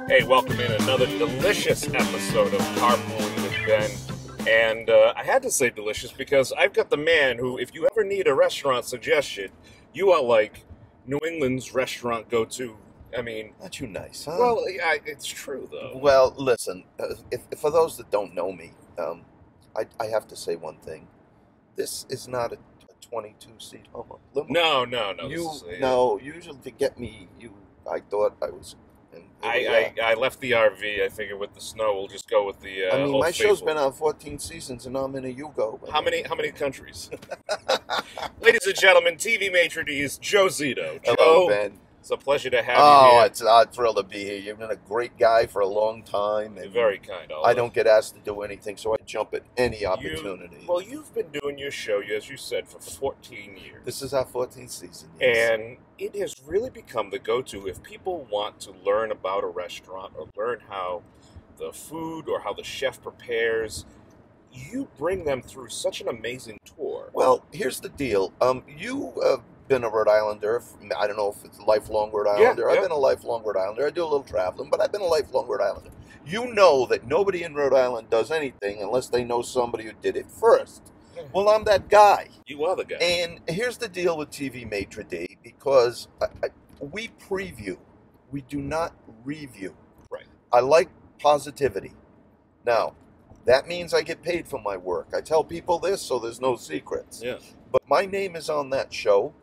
Hey, welcome in another delicious episode of Carpooling with Ben. And I had to say delicious because I've got the man who, if you ever need a restaurant suggestion, you are like New England's restaurant go-to. I mean, Not too nice, huh? well, it's true though. Well, listen, if for those that don't know me, I have to say one thing. This is not a 22-seat Hummer limo. No. Usually to get me, I thought I was. I left the RV. I figured with the snow, we'll just go with the. I mean, Old my show's Faithful. been on 14 seasons, and I'm in a Yugo. How many countries? Ladies and gentlemen, TV Maitre D is Joe Zito. Hello, Joe, Ben. it's a pleasure to have you Oh, here. I'm thrilled to be here. You've been a great guy for a long time. You're And very kind. I don't get asked to do anything, so I jump at any opportunity. Well, you've been doing your show, as you said, for 14 years. This is our 14th season. Yes. And it has really become the go-to if people want to learn about a restaurant or learn how the food or how the chef prepares. You bring them through such an amazing tour. Well, here's the deal. You have been a Rhode Islander. I don't know if it's a lifelong Rhode Yeah, Islander. yeah. I've been a lifelong Rhode Islander. I do a little traveling, but I've been a lifelong Rhode Islander. You know that nobody in Rhode Island does anything unless they know somebody who did it first. Well, I'm that guy. You are the guy. And here's the deal with TV Maitre D, because we preview. We do not review. Right. I like positivity. Now, that means I get paid for my work. I tell people this, so there's no secrets. Yeah. But my name is on that show.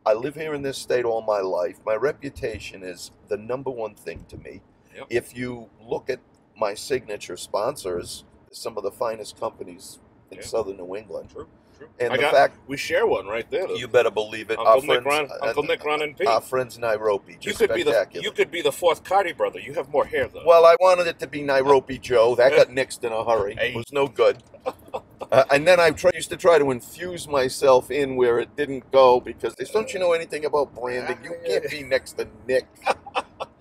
I live here in this state all my life. My reputation is the number one thing to me. Yep. If you look at my signature sponsors, some of the finest companies in Yeah. southern New England. True. And I the got, fact, we share one right there. you better believe it. Uncle Nick, Ron, and Pete. Our friends Nairobi, You just could be spectacular. you could be the fourth Cardi brother. You have more hair though. Well, I wanted it to be Nairobi Joe. That got nixed in a hurry. Hey. It was no good. And then I used to try to infuse myself in where it didn't go, because don't you know anything about branding? You can't be next to Nick.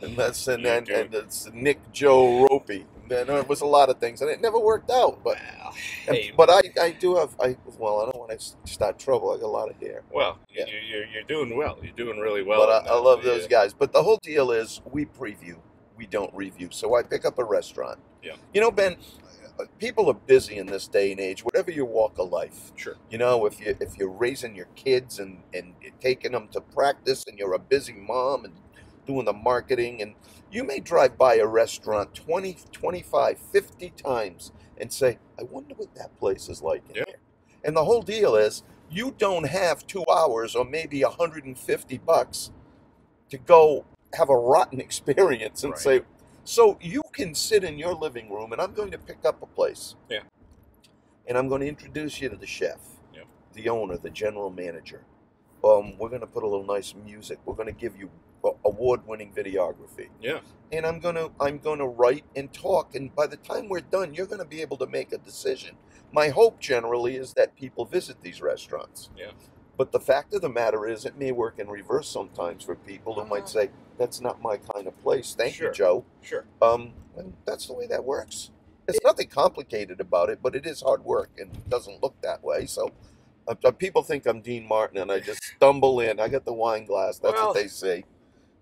And it's Nick Joe Ropey. And it was a lot of things, and it never worked out. But Well, hey, but I do have I don't want to start trouble. I got a lot of hair. well, Yeah. you're doing well. You're doing really well. But I love those Yeah. guys. But the whole deal is we preview, we don't review. So I pick up a restaurant. Yeah. You know, Ben, people are busy in this day and age, whatever your walk of life. Sure. You know, if you're raising your kids and you're taking them to practice, and you're a busy mom and doing the marketing, and you may drive by a restaurant 20, 25, 50 times and say, I wonder what that place is like in Yeah. here. And the whole deal is, you don't have 2 hours or maybe $150 to go have a rotten experience and Right. say, so you can sit in your living room, and I'm going to pick up a place. Yeah. And I'm going to introduce you to the chef, Yeah. the owner, the general manager. We're going to put a little nice music. We're going to give you award-winning videography. Yeah. And I'm going to write and talk, and by the time we're done, you're going to be able to make a decision. My hope generally is that people visit these restaurants. Yeah. But the fact of the matter is, it may work in reverse sometimes for people who might say, that's not my kind of place. Thank Sure. you, Joe. Sure. And that's the way that works. There's nothing complicated about it, but it is hard work, and it doesn't look that way. So people think I'm Dean Martin, and I just stumble in. I got the wine glass. That's Well- what they see.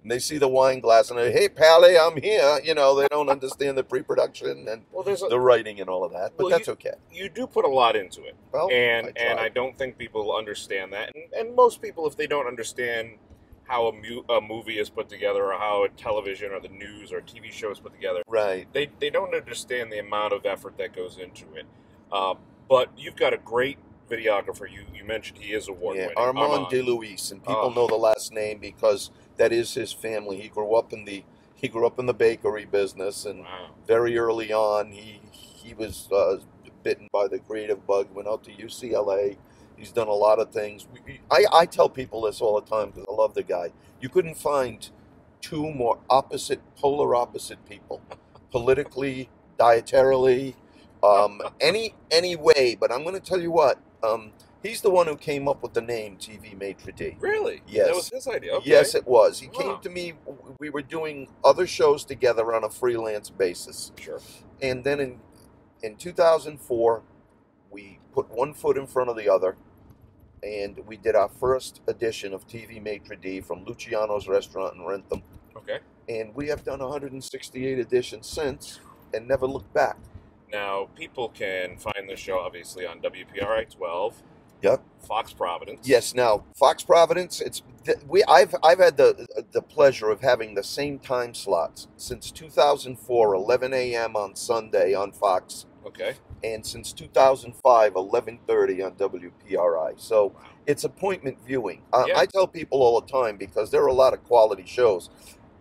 And they see the wine glass, and they, hey, Pally, I'm here. You know, they don't understand the pre-production and Well, there's the writing and all of that, but Well, that's okay. you do put a lot into it. Well, and I try. I don't think people understand that. And most people, if they don't understand how a movie is put together, or how a television or the news or TV show is put together, Right. they don't understand the amount of effort that goes into it. But you've got a great videographer. You mentioned he is award-winning. Yeah, Armand DeLuise, and people know the last name because that is his family. He grew up in the bakery business, and Wow. very early on, he was bitten by the creative bug. Went out to UCLA. He's done a lot of things. I tell people this all the time because I love the guy. You couldn't find two more polar opposite people, politically, dietarily, any way. But I'm going to tell you what. He's the one who came up with the name TV Maitre D. Really? Yes. That was his idea. Okay. Yes, it was. He Wow. came to me. We were doing other shows together on a freelance basis. Sure. And then in 2004, we put one foot in front of the other, and we did our first edition of TV Maitre D from Luciano's restaurant in Rentham. Okay. and we have done 168 editions since and never looked back. Now, people can find the show obviously on WPRI 12. Yep. Fox Providence. Yes. Now, Fox Providence. I've had the pleasure of having the same time slots since 2004, 11 a.m. on Sunday on Fox. Okay. And since 2005, 11:30 on WPRI. So it's appointment viewing. I tell people all the time, because there are a lot of quality shows,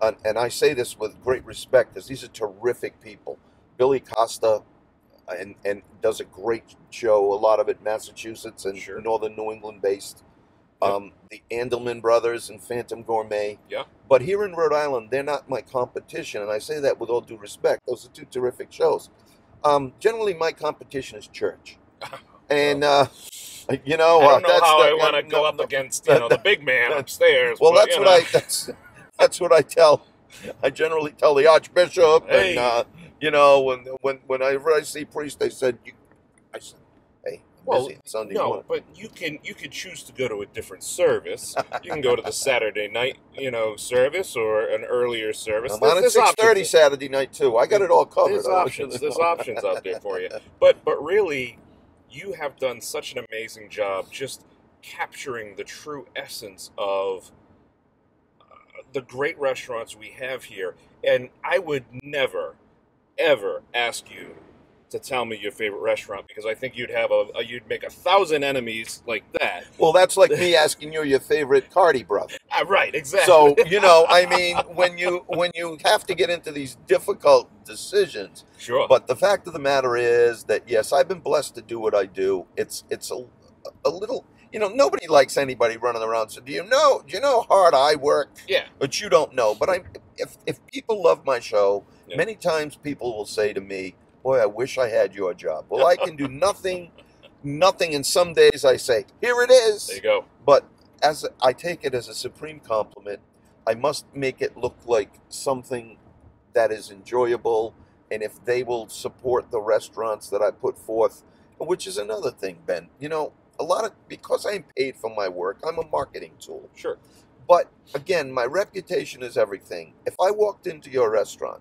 and I say this with great respect, because these are terrific people. Billy Costa and does a great show, a lot of it Massachusetts and northern New England based. The Andelman brothers and Phantom Gourmet. Yeah. But here in Rhode Island, they're not my competition, and I say that with all due respect. Those are two terrific shows. Generally, my competition is church, and I don't know how I want to go up against the big man upstairs. Well, but, that's what I tell. I generally tell the Archbishop, hey. And whenever I see priest, I said, hey, I'm busy Sunday morning. But you could choose to go to a different service. You can go to the Saturday night, service, or an earlier service. I'm on at 6:30 Saturday night too. I got it all covered. There's options out there for you. But really, you have done such an amazing job just capturing the true essence of the great restaurants we have here. And I would never, ever ask you to tell me your favorite restaurant, because I think you'd make 1,000 enemies like that. Well, that's like me asking you your favorite Cardi brother. Right, exactly. So, I mean, when you have to get into these difficult decisions. Sure. But the fact of the matter is that, yes, I've been blessed to do what I do. It's a little, nobody likes anybody running around. So do you know how hard I work? Yeah. But you don't know. But if people love my show, many times people will say to me, boy, I wish I had your job. Well, I can do nothing, and some days I say, here it is. There you go. But as I take it as a supreme compliment, I must make it look like something that is enjoyable, and if they will support the restaurants that I put forth, which is another thing, Ben. Because I'm paid for my work, I'm a marketing tool. Sure. But again, my reputation is everything. If I walked into your restaurant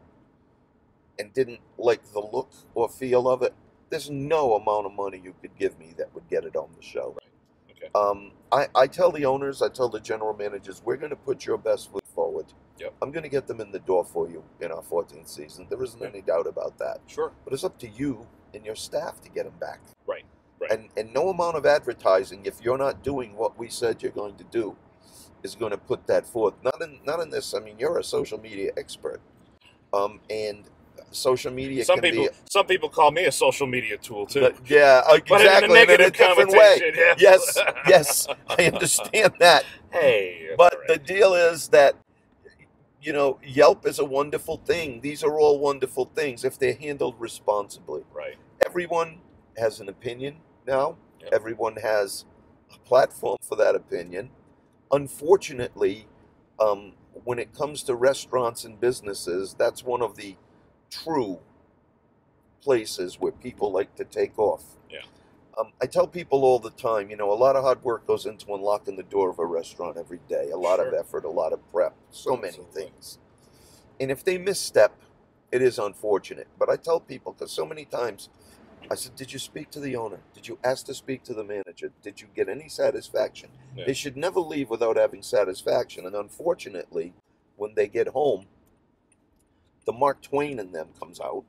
and didn't like the look or feel of it, there's no amount of money you could give me that would get it on the show. Right. Okay. I tell the owners, I tell the general managers, we're going to put your best foot forward. Yep. I'm going to get them in the door for you in our 14th season. There isn't any doubt about that. Sure. But it's up to you and your staff to get them back. Right. Right. And no amount of advertising, if you're not doing what we said you're going to do, is going to put that forth. Not in this. I mean, you're a social media expert. And social media some people call me a social media tool too. Yeah, but exactly. in a negative different way. Yeah. Yes, I understand that. Hey, but the deal is that Yelp is a wonderful thing. These are all wonderful things if they're handled responsibly. Right. Everyone has an opinion now. Yep. Everyone has a platform for that opinion. Unfortunately, when it comes to restaurants and businesses, that's one of the true places where people like to take off. Yeah. I tell people all the time, a lot of hard work goes into unlocking the door of a restaurant every day. A lot of effort, a lot of prep, so many things. And if they misstep, it is unfortunate. But I tell people, because so many times, I said, did you speak to the owner? Did you ask to speak to the manager? Did you get any satisfaction? Yeah. They should never leave without having satisfaction. And unfortunately, when they get home, the Mark Twain in them comes out,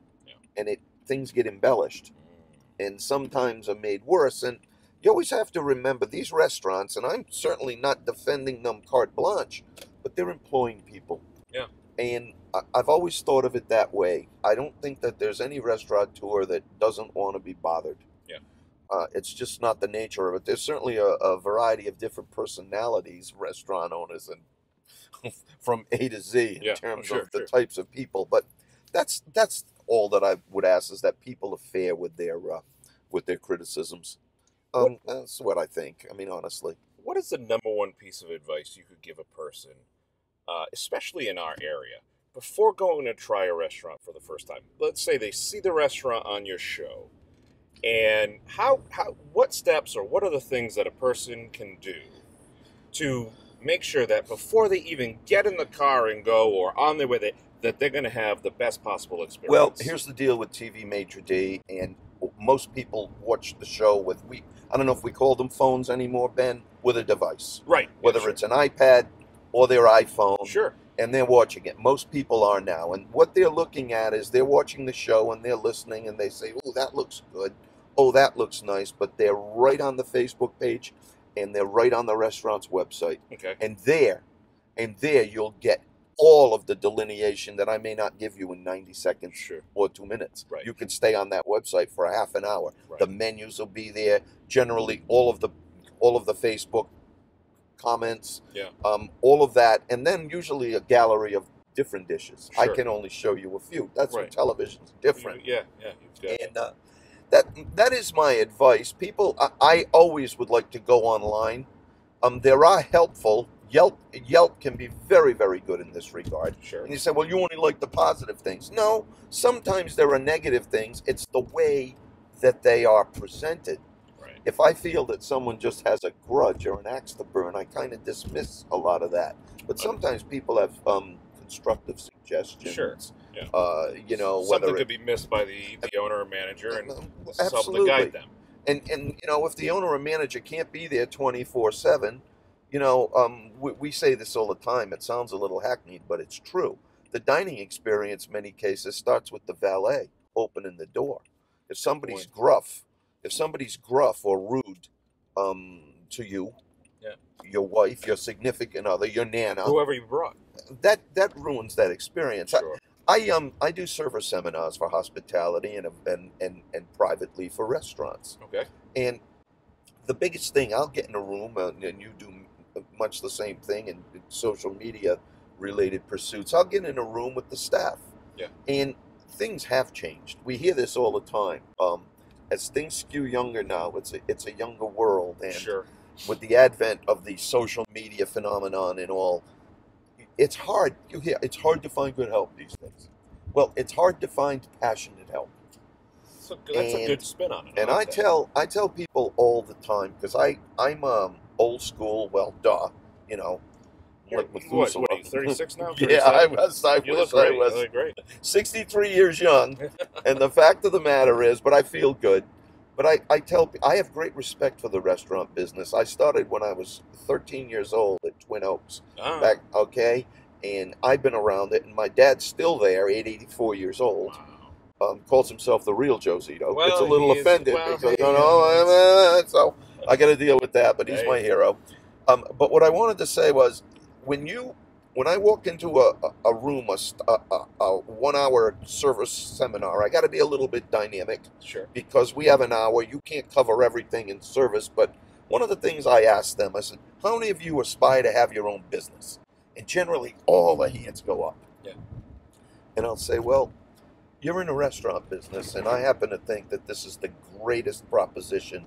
and things get embellished, and sometimes are made worse. And you always have to remember these restaurants, and I'm certainly not defending them carte blanche, but they're employing people. Yeah. And I've always thought of it that way. I don't think that there's any restaurateur that doesn't want to be bothered. Yeah. It's just not the nature of it. There's certainly a variety of different personalities, restaurant owners, and from A to Z in terms of the types of people. But that's all that I would ask, is that people are fair with their criticisms. That's what I think. I mean, honestly. What is the number one piece of advice you could give a person, especially in our area, before going to try a restaurant for the first time? Let's say they see the restaurant on your show, and what steps or what are the things that a person can do to make sure that before they even get in the car and go or on their way, that they're going to have the best possible experience. Well, here's the deal with TV Maitre D, and most people watch the show with, I don't know if we call them phones anymore, Ben, with a device. Right. Whether Yeah, sure. it's an iPad or their iPhone. Sure. And they're watching it. Most people are now. And what they're looking at is they're watching the show and they're listening and they say, oh, that looks good. Oh, that looks nice. But they're right on the Facebook page and they're right on the restaurant's website. Okay. And there you'll get all of the delineation that I may not give you in 90 seconds Sure. or 2 minutes. Right. You can stay on that website for a half an hour. Right. The menus will be there. Generally, all of the Facebook comments, Yeah. all of that, and then usually a gallery of different dishes. I Sure. can only show you a few. That's Right. what television's different. Yeah. You've got And that is my advice. People, I always would like to go online. There are helpful. Yelp can be very, very good in this regard. Sure. And you say, well, you only like the positive things. No, sometimes there are negative things. It's the way that they are presented. Right. If I feel that someone just has a grudge or an axe to burn, I kind of dismiss a lot of that. But sometimes people have constructive suggestions. Sure. Yeah. Whether Something could be missed by the owner or manager, and this is helping to guide them. And if the owner or manager can't be there 24/7, we say this all the time. It sounds a little hackneyed, but it's true. The dining experience, many cases, starts with the valet opening the door. If somebody's gruff or rude to you, yeah, your wife, your significant other, your nana, whoever you brought, that ruins that experience. Sure. I do server seminars for hospitality and privately for restaurants. Okay. And the biggest thing, I'll get in a room, and you do much the same thing in social media related pursuits. I'll get in a room with the staff. Yeah. And things have changed. We hear this all the time. As things skew younger now, it's a younger world, and Sure. with the advent of the social media phenomenon and all, it's hard. It's hard to find good help these days. Well, it's hard to find passionate help. So that's a good spin on it. And like I tell people all the time, because I'm old school. Well, duh, like What are you, 36 now? 37? Yeah, I wish I You look was great. You look great. 63 years young. And the fact of the matter is, but I feel good. But I have great respect for the restaurant business. I started when I was 13 years old at Twin Oaks. Okay? And I've been around it, and my dad's still there, 84 years old. Wow. Calls himself the real Joe Zito. Well, It's a little offended because, so I got to deal with that, but he's my hero. But what I wanted to say was, when I walk into a room, a 1 hour service seminar, I got to be a little bit dynamic. Sure. Because we have an hour. You can't cover everything in service. But one of the things I asked them, I said, how many of you aspire to have your own business? And generally, all the hands go up. Yeah. And I'll say, well, you're in a restaurant business, and I happen to think that this is the greatest proposition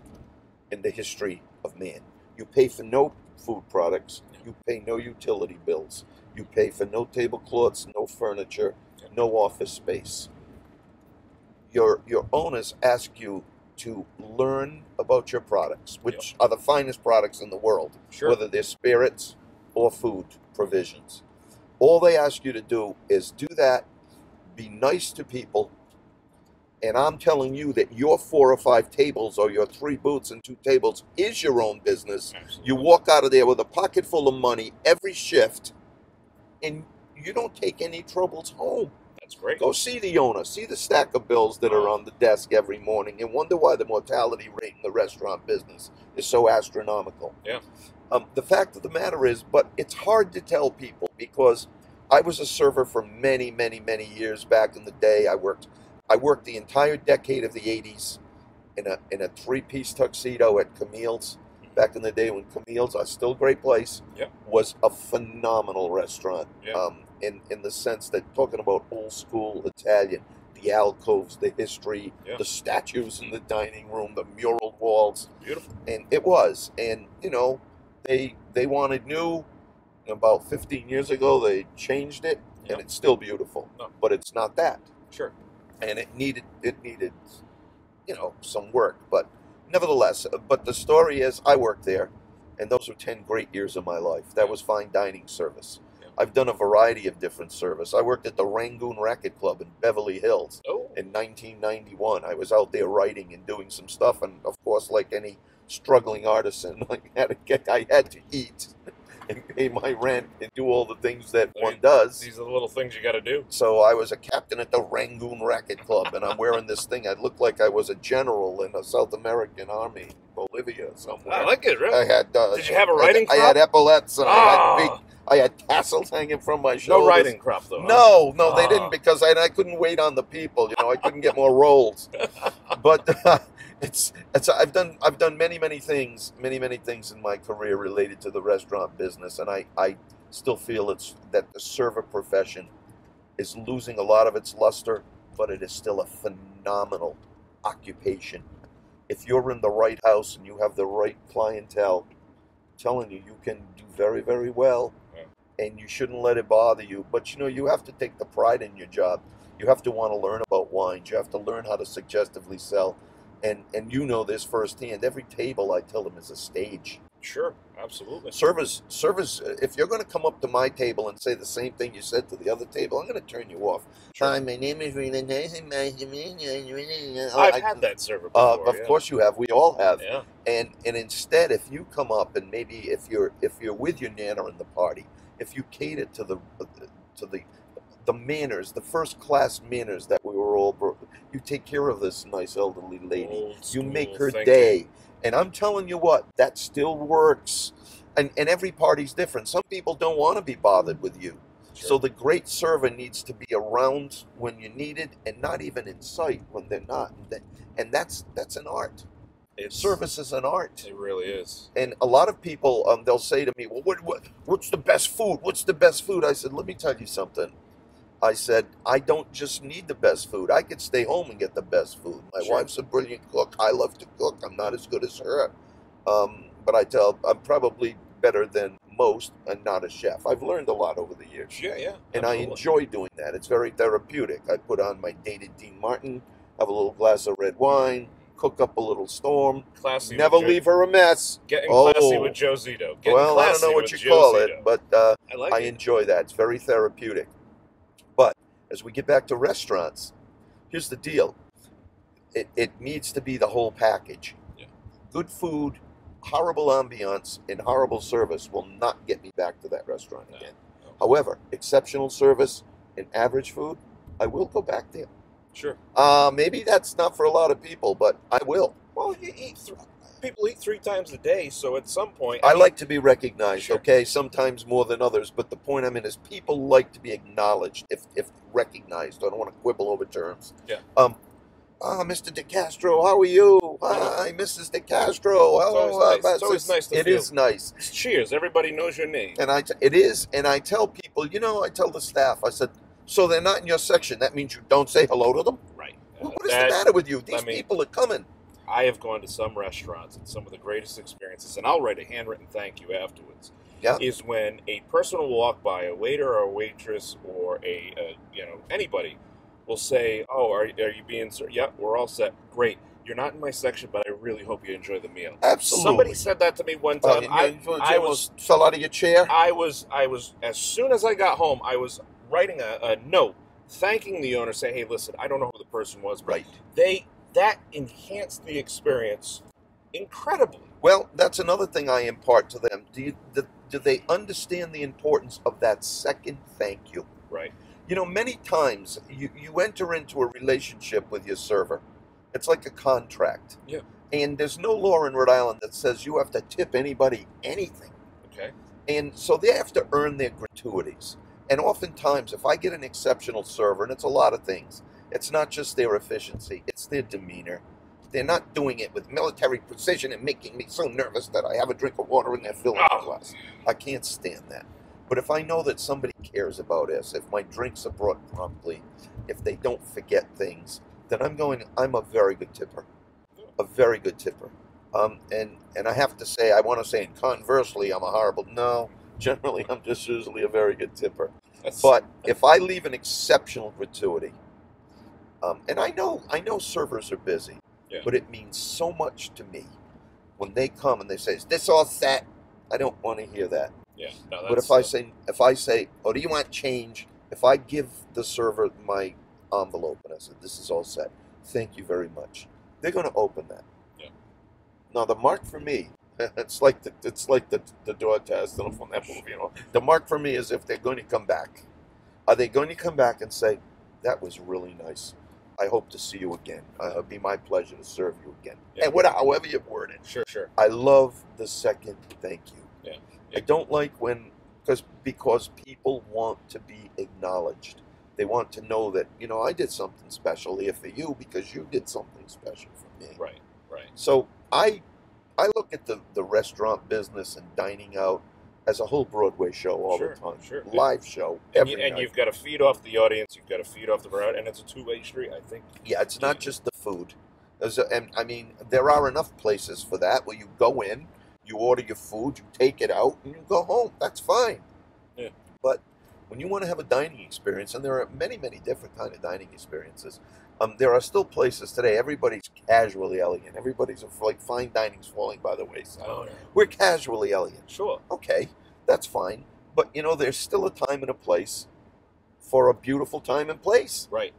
in the history of man. You pay for no food products. You pay no utility bills. You pay for no tablecloths, no furniture, no office space. Your owners ask you to learn about your products, which are the finest products in the world, whether they're spirits or food provisions. All they ask you to do is do that, be nice to people, and I'm telling you that your 4 or 5 tables or your 3 booths and 2 tables is your own business. Absolutely. You walk out of there with a pocket full of money every shift, and you don't take any troubles home. That's great. Go see the owner, see the stack of bills that are on the desk every morning, and wonder why the mortality rate in the restaurant business is so astronomical. Yeah. The fact of the matter is, but it's hard to tell people, because I was a server for many, many, many years back in the day. I worked the entire decade of the 80s in a 3-piece tuxedo at Camille's. Back in the day when Camille's, a still great place, was a phenomenal restaurant. In the sense that, talking about old school Italian, the alcoves, the history, the statues in the dining room, the muraled walls. Beautiful. And it was. And, they wanted new. About 15 years ago, they changed it, and it's still beautiful. No. But it's not that. Sure. And it needed, some work. But nevertheless, but the story is, I worked there, And those were 10 great years of my life. That was fine dining service. Yeah. I've done a variety of different service. I worked at the Rangoon Racket Club in Beverly Hills Oh, in 1991. I was out there writing and doing some stuff, and of course, like any struggling artisan, I had to eat and pay my rent and do all the things that I one mean, does. these are the little things you got to do. So I was a captain at the Rangoon Racket Club, and I'm wearing this thing. I looked like I was a general in a South American army, Bolivia somewhere. I like it, really. I had. Did you have a riding crop? I had epaulets, and Ah. I had tassels hanging from my shoulders. No riding crop, though. Huh? No, they didn't, because I couldn't wait on the people. You know, I couldn't get more rolls. But I've done many things in my career related to the restaurant business, and I still feel that the server profession is losing a lot of its luster, but it is still a phenomenal occupation. If you're in the right house and you have the right clientele, I'm telling you, you can do very, very well. And you shouldn't let it bother you. But you know, you have to take the pride in your job. You have to want to learn about wines. You have to learn how to suggestively sell. And you know this firsthand. Every table, I tell them, is a stage. Sure, absolutely. Servers, if you're going to come up to my table and say the same thing you said to the other table, I'm going to turn you off. Sure. Hi, my name is Rainier. I've had that server before. Of course you have. We all have. Yeah. And instead, if you come up and maybe if you're with your nana in the party, if you cater to the manners, the first class manners that we were all you take care of this nice elderly lady. You make her day. And I'm telling you what, that still works. And every party's different. Some people don't want to be bothered with you. Sure. So the great server needs to be around when you need it and not even in sight when they're not. And that's an art. Service is an art. It really is. And a lot of people, they'll say to me, well, what's the best food? What's the best food? I said, let me tell you something. I said, I don't just need the best food. I could stay home and get the best food. My wife's a brilliant cook. I love to cook. I'm not as good as her. But I'm probably better than most and not a chef. I've learned a lot over the years. Yeah. And absolutely. I enjoy doing that. It's very therapeutic. I put on my dated Dean Martin, have a little glass of red wine, cook up a little storm. Classy. Never leave her a mess. Getting classy with Joe Zito. Well, I don't know what you call it, but I enjoy that. It's very therapeutic. But as we get back to restaurants, here's the deal. It needs to be the whole package. Yeah. Good food, horrible ambiance, and horrible service will not get me back to that restaurant again. No. However, exceptional service and average food, I will go back there. Sure. Maybe that's not for a lot of people, but I will. Well, people eat 3 times a day, so at some point... I like to be recognized, sure. Okay? Sometimes more than others, but the point I'm in is people like to be acknowledged, if recognized. I don't want to quibble over terms. Yeah. Mr. DeCastro, how are you? Hi, Mrs. DeCastro. It's always nice to feel. It is nice. Cheers. Everybody knows your name. And it is, and I tell people, I tell the staff, I said, so they're not in your section. That means you don't say hello to them? Right. What is the matter with you? These people are coming. I have gone to some restaurants, and some of the greatest experiences, and I'll write a handwritten thank you afterwards, is when a person will walk by, a waiter or a waitress or anybody will say, oh, are you being served? Yep, we're all set. Great. You're not in my section, but I really hope you enjoy the meal. Absolutely. Somebody said that to me one time. I was fell out of your chair. I was as soon as I got home, I was writing a note thanking the owner, say, hey, listen, I don't know who the person was, but that enhanced the experience incredibly. Well, that's another thing I impart to them. Do they understand the importance of that second thank you? Right. Many times you enter into a relationship with your server. It's like a contract. Yeah. And there's no law in Rhode Island that says you have to tip anybody anything. Okay. And so they have to earn their gratuities. And oftentimes, if I get an exceptional server, and it's a lot of things, it's not just their efficiency, it's their demeanor. They're not doing it with military precision and making me so nervous that I have a drink of water in their filling glass. I can't stand that. But if I know that somebody cares about us, if my drinks are brought promptly, if they don't forget things, then I'm a very good tipper. A very good tipper. And I have to say, I want to say, and conversely, I'm a horrible, no. Generally, I'm just usually a very good tipper. But if I leave an exceptional gratuity, and I know servers are busy, but it means so much to me when they come and they say, is this all set? I don't want to hear that. Yeah. No, But that's, if I say, oh, do you want change? If I give the server my envelope and I said, this is all set, thank you very much, they're going to open that. Yeah. Now the mark for me, it's like the door test from that movie. The mark for me is if they're going to come back. Are they going to come back and say, that was really nice? I hope to see you again. It'll be my pleasure to serve you again. Yeah. And however you word it. Sure. I love the second thank you. Yeah. I don't like when, because people want to be acknowledged. They want to know that, I did something special here for you because you did something special for me. Right. So I look at the restaurant business and dining out as a whole Broadway show all the time. Sure. Live show And night. you've got to feed off the audience. You've got to feed off the crowd, and it's a two-way street, I think. Yeah, it's not just the food. And I mean, there are enough places for that where you go in, you order your food, you take it out, and you go home. That's fine. Yeah. But when you want to have a dining experience, and there are many, many different kind of dining experiences, there are still places today. Everybody's casually elegant. Everybody's like fine dining's falling by the wayside. Oh, yeah. We're casually elegant. Sure. Okay, that's fine. But there's still a time and a place for a beautiful time and place. Right.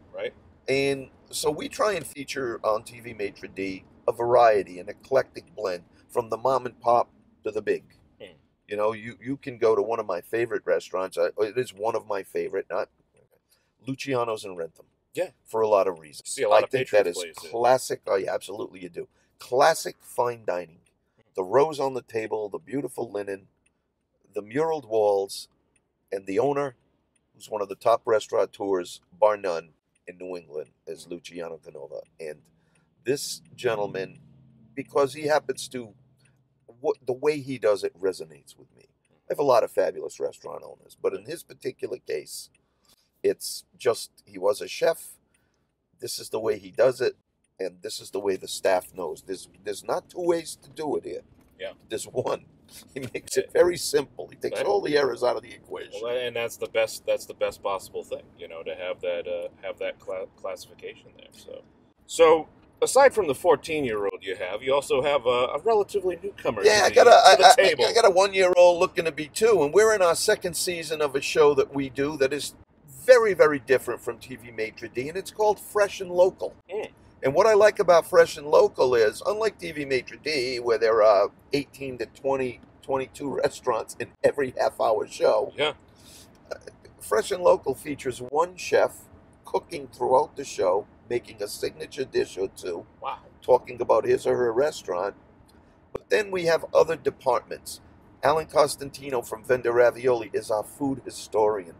And so we try and feature on TV Maitre D a variety, an eclectic blend from the mom and pop to the big. You can go to one of my favorite restaurants. It is one of my favorite, not Luciano's in Rentham. Yeah. For a lot of reasons. See a lot I of think that Patriots is places. classic. Oh, yeah, absolutely you do. Classic fine dining. The rows on the table, the beautiful linen, the muraled walls, and the owner, who's one of the top restaurateurs, bar none, in New England, is Luciano Canova. And this gentleman, because he happens to, the way he does it resonates with me. I have a lot of fabulous restaurant owners, but in his particular case, it's just, he was a chef. This is the way he does it, and this is the way the staff knows. There's not two ways to do it here. Yeah. There's one. He makes it very simple. He takes all the errors out of the equation. Well, and that's the best. That's the best possible thing, to have that classification there. So aside from the 14-year-old you also have a relatively newcomer. Yeah, to the table. I got a 1-year-old looking to be 2, and we're in our second season of a show that we do that is very, very different from TV Maitre D, and it's called Fresh and Local. Mm. And what I like about Fresh and Local is, unlike TV Maitre D, where there are 18 to 20, 22 restaurants in every half-hour show, Yeah. Fresh and Local features one chef cooking throughout the show, making a signature dish or two, Wow. talking about his or her restaurant. But then we have other departments. Alan Costantino from Venda Ravioli is our food historian.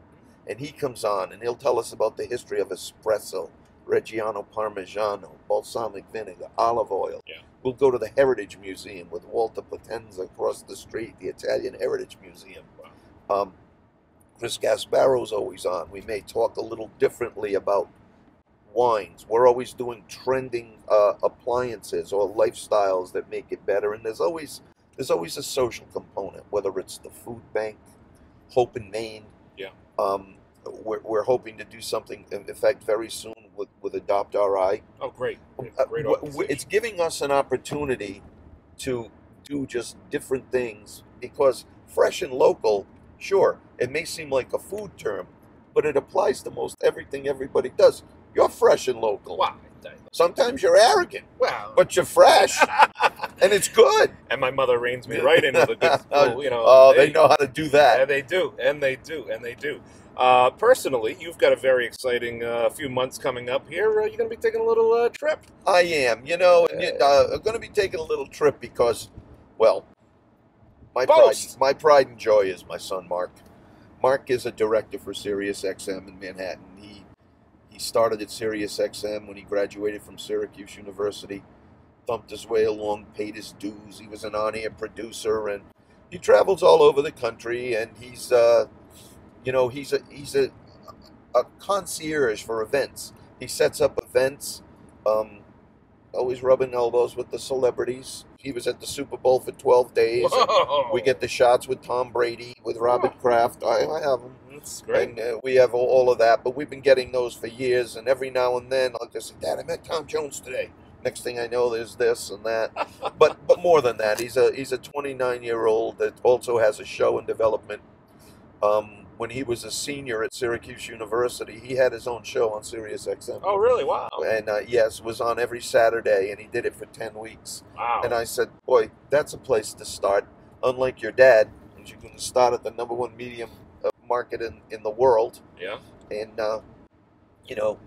And he comes on and he'll tell us about the history of espresso, Reggiano Parmigiano, balsamic vinegar, olive oil. Yeah. We'll go to the Heritage Museum with Walter Potenza across the street, the Italian Heritage Museum. Wow. Chris Gasparo's always on. We may talk a little differently about wines. We're always doing trending appliances or lifestyles that make it better. And there's always a social component, whether it's the food bank, Hope in Maine. Yeah. We're hoping to do something, in fact, very soon with Adopt RI. Oh, great. Great It's giving us an opportunity to do just different things because Fresh and Local, sure, it may seem like a food term, but it applies to most everything everybody does. You're fresh and local. Wow. Sometimes you're arrogant, Wow. but you're fresh, and it's good. And my mother reins me right into the good school, Oh, they know how to do that. And they do. Personally, you've got a very exciting few months coming up here. You're going to be taking a little trip. I am, and I'm going to be taking a little trip because, well, my pride and joy is my son Mark. Mark is a director for Sirius XM in Manhattan. He started at Sirius XM when he graduated from Syracuse University, thumped his way along, paid his dues. He was an on-air producer, and he travels all over the country. And he's a concierge for events. He sets up events, always rubbing elbows with the celebrities. He was at the Super Bowl for 12 days. We get the shots with Tom Brady, with Robert Kraft. I have them. That's great. And we have all of that, but we've been getting those for years, and every now and then I'll just say, Dad, I met Tom Jones today. Next thing I know, there's this and that. But more than that, he's a 29-year-old that also has a show in development. When he was a senior at Syracuse University, he had his own show on Sirius XM. Oh, really? Wow. And yes, was on every Saturday, and he did it for 10 weeks. Wow. And I said, boy, that's a place to start. Unlike your dad, you're going to start at the #1 medium market in the world. Yeah. And you know,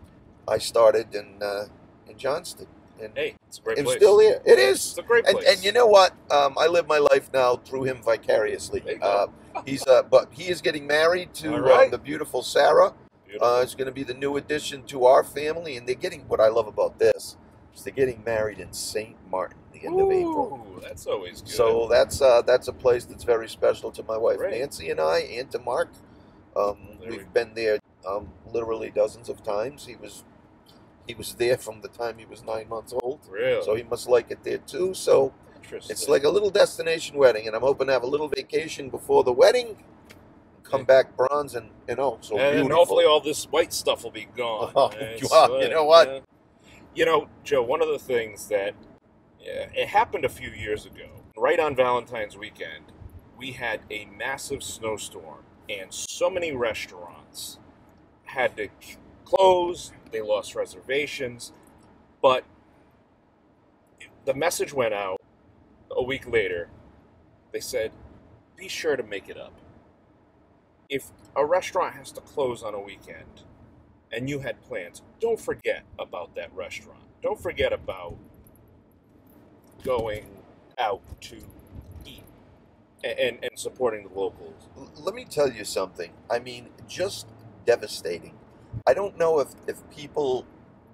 I started in Johnston. And hey, it's a great it's place. Still here. It is. It's a great place. And you know what? I live my life now through him vicariously. There you go. But he is getting married to right. the beautiful Sarah. Beautiful. It's going to be the new addition to our family, and they're getting, what I love about this is they're getting married in St. Martin the end of April. That's always good. So that's a place that's very special to my wife Great. Nancy and I, and to Mark. We've been there literally dozens of times. He was there from the time he was 9 months old. Really? So he must like it there too. So it's like a little destination wedding, and I'm hoping to have a little vacation before the wedding. Come back bronze and so and beautiful. hopefully all this white stuff will be gone. Oh, you know what? You know, Joe, one of the things that it happened a few years ago, right on Valentine's weekend, we had a massive snowstorm, and so many restaurants had to close. They lost reservations, but the message went out a week later. They said, be sure to make it up. If a restaurant has to close on a weekend and you had plans, don't forget about that restaurant. Don't forget about going out to eat and supporting the locals. Let me tell you something. I mean, just devastating. I don't know if people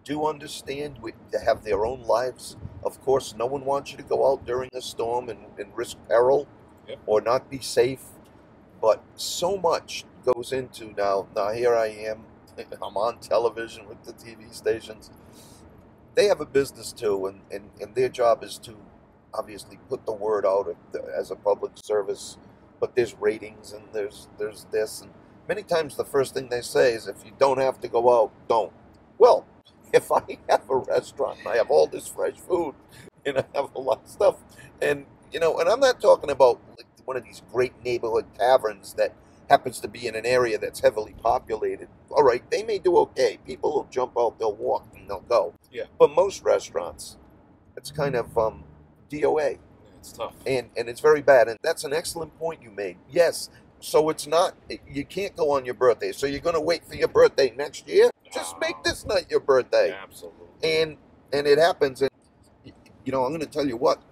do understand to have their own lives. Of course, no one wants you to go out during a storm and risk peril or not be safe. But so much goes into now here I am. I'm on television with the TV stations. They have a business too, and their job is to obviously put the word out as a public service. But there's ratings and there's this, and many times the first thing they say is, if you don't have to go out, don't. Well, if I have a restaurant and I have all this fresh food and I have a lot of stuff, and and I'm not talking about like one of these great neighborhood taverns that happens to be in an area that's heavily populated. All right, they may do okay. People will jump out, they'll walk, and they'll go. Yeah. But most restaurants, it's kind of DOA. It's tough. And it's very bad. And that's an excellent point you made. Yes. So it's not, you can't go on your birthday. So you're going to wait for your birthday next year? Just make this night your birthday. Absolutely. And it happens. And, I'm going to tell you what,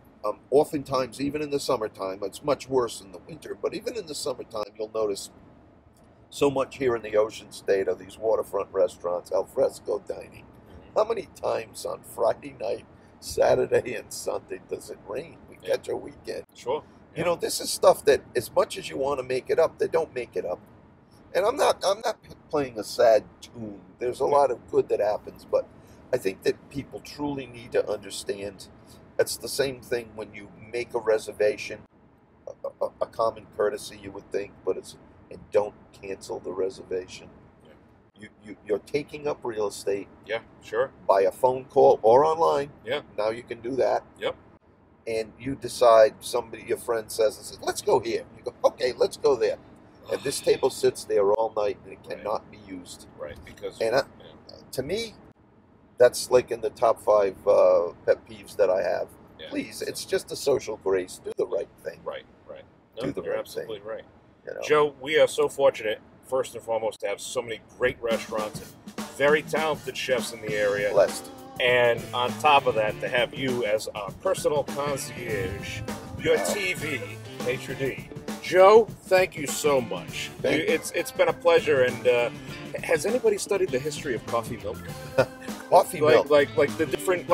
oftentimes, even in the summertime, it's much worse in the winter, but even in the summertime, you'll notice so much here in the Ocean State of these waterfront restaurants, al fresco dining. How many times on Friday night, Saturday, and Sunday does it rain? We catch a weekend. Sure. Yeah. This is stuff that, as much as you want to make it up, they don't make it up. And I'm not playing a sad tune. There's a lot of good that happens, but I think that people truly need to understand. It's the same thing when you make a reservation, a common courtesy you would think, but and don't cancel the reservation. You're taking up real estate. Yeah, sure. By a phone call or online. Yeah. Now you can do that. Yep. And you decide, your friend says, let's go here. You go, okay, let's go there. And this table sits there all night and it cannot be used. Right, because... And to me, that's like in the top 5 pet peeves that I have. Yeah, Please, it's just a social grace. Do the right thing. Right. No, you're absolutely right. You know? Joe, we are so fortunate, first and foremost, to have so many great restaurants and very talented chefs in the area. Blessed. And on top of that, to have you as our personal concierge, your TV Maitre D. Joe, thank you so much. It's been a pleasure. And has anybody studied the history of coffee milk? Coffee milk, like the different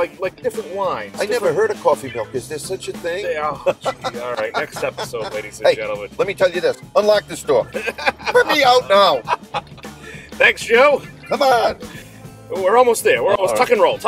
different wines. I never heard of coffee milk. Is there such a thing? Oh, gee. All right, next episode, ladies and gentlemen. Let me tell you this: unlock the store. Let me out now. Thanks, Joe. Come on. We're almost there. We're almost tuck and roll.